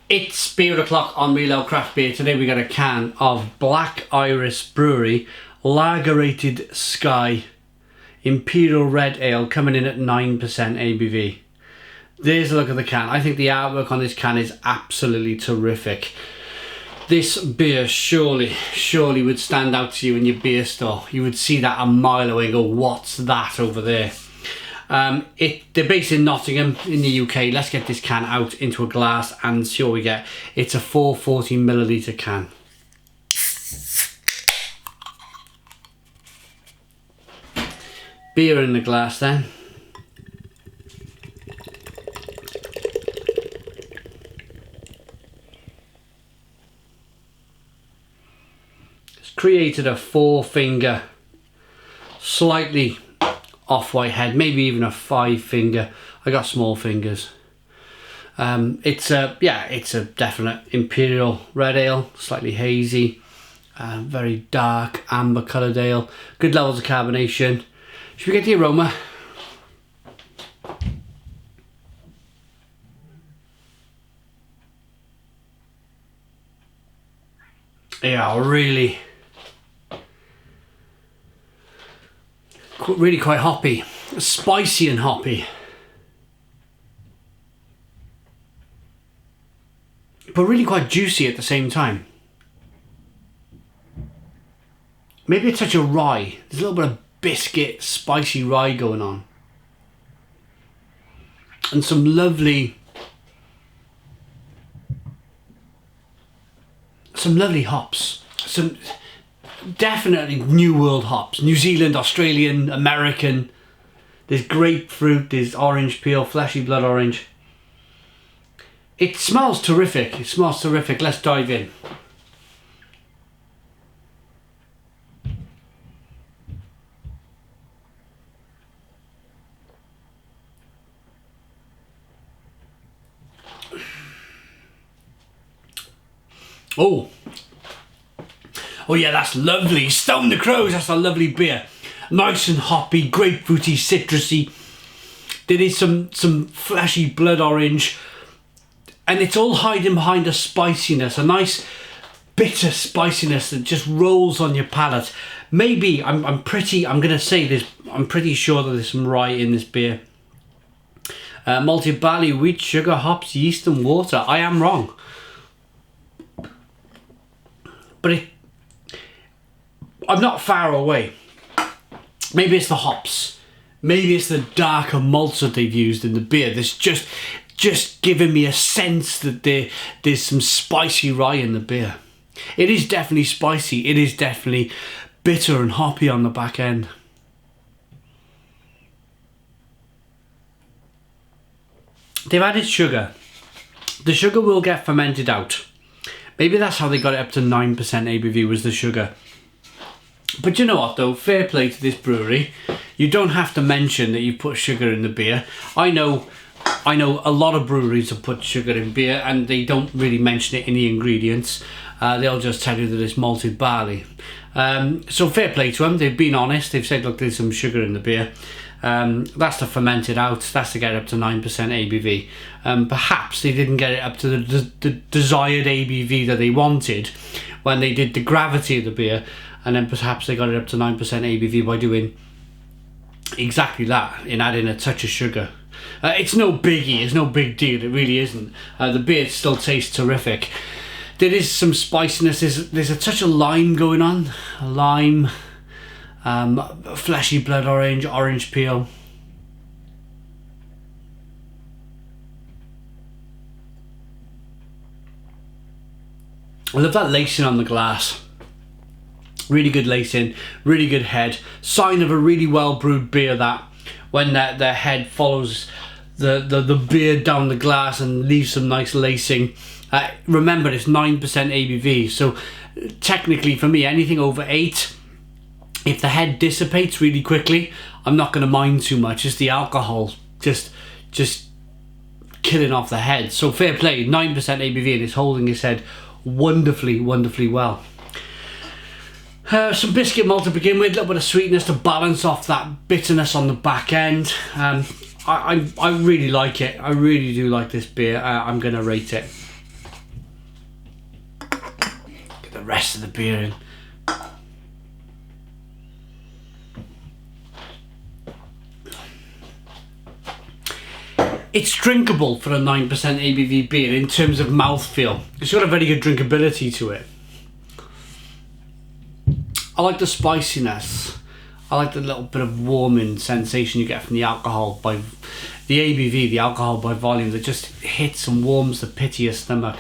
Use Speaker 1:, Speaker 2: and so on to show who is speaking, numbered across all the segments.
Speaker 1: It's beer o'clock on Real Ale Craft Beer. Today we got a can of Black Iris Brewery Lagerated Sky Imperial Red Ale coming in at 9% ABV. There's a look at the can. I think the artwork on this can is absolutely terrific. This beer surely would stand out to you in your beer store. You would see that a mile away and go, what's that over there? They're based in Nottingham in the UK. Let's get this can out into a glass and see what we get. It's a 440 milliliter can. Beer in the glass then. It's created a 4-finger, slightly off-white head, maybe even a 5-finger. I got small fingers. It's a definite Imperial Red Ale, slightly hazy, very dark amber coloured ale. Good levels of carbonation. Should we get the aroma? Yeah, really quite hoppy, spicy and hoppy, but really quite juicy at the same time. Maybe a touch of rye. There's a little bit of biscuit, spicy rye going on, and some lovely hops. Some definitely New World hops. New Zealand, Australian, American. There's grapefruit, there's orange peel, fleshy blood orange. It smells terrific. It smells terrific. Let's dive in. Oh yeah, that's lovely. Stone the Crows, that's a lovely beer. Nice and hoppy, grapefruity, citrusy. There is some fleshy blood orange. And it's all hiding behind a spiciness, a nice bitter spiciness that just rolls on your palate. Maybe, I'm pretty sure that there's some rye in this beer. Malted barley, wheat, sugar, hops, yeast and water. I am wrong. But I'm not far away. Maybe it's the hops. Maybe it's the darker malts that they've used in the beer. There's just giving me a sense that there's some spicy rye in the beer. It is definitely spicy. It is definitely bitter and hoppy on the back end. They've added sugar. The sugar will get fermented out. Maybe that's how they got it up to 9% ABV, was the sugar. But you know what though, fair play to this brewery. You don't have to mention that you put sugar in the beer. I know a lot of breweries have put sugar in beer and they don't really mention it in the ingredients. They'll just tell you that it's malted barley. So fair play to them, they've been honest. They've said, look, there's some sugar in the beer. That's to ferment it out, that's to get it up to 9% ABV. Perhaps they didn't get it up to the desired ABV that they wanted when they did the gravity of the beer, and then perhaps they got it up to 9% ABV by doing exactly that, in adding a touch of sugar. It's no biggie, it's no big deal, it really isn't. The beer still tastes terrific. There is some spiciness, there's a touch of lime going on, fleshy blood orange, orange peel. I love that lacing on the glass. Really good lacing, really good head. Sign of a really well brewed beer, that when the head follows the beer down the glass and leaves some nice lacing. Remember, it's 9% ABV, so technically for me, anything over 8, if the head dissipates really quickly, I'm not going to mind too much. It's the alcohol just killing off the head. So fair play, 9% ABV, and it's holding its head wonderfully well. Some biscuit malt to begin with, a little bit of sweetness to balance off that bitterness on the back end. I really like it. I really do like this beer. I'm going to rate it rest of the beer in. It's drinkable for a 9% ABV beer in terms of mouthfeel. It's got a very good drinkability to it. I like the spiciness. I like the little bit of warming sensation you get from the alcohol by the ABV, the alcohol by volume, that just hits and warms the pit of your stomach.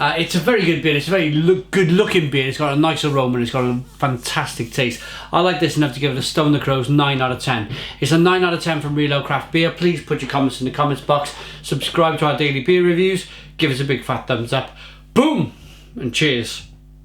Speaker 1: It's a very good beer. It's a very good looking beer. It's got a nice aroma and it's got a fantastic taste. I like this enough to give it a Stone the Crows 9 out of 10. It's a 9 out of 10 from Reload Craft Beer. Please put your comments in the comments box. Subscribe to our daily beer reviews. Give us a big fat thumbs up. Boom! And cheers.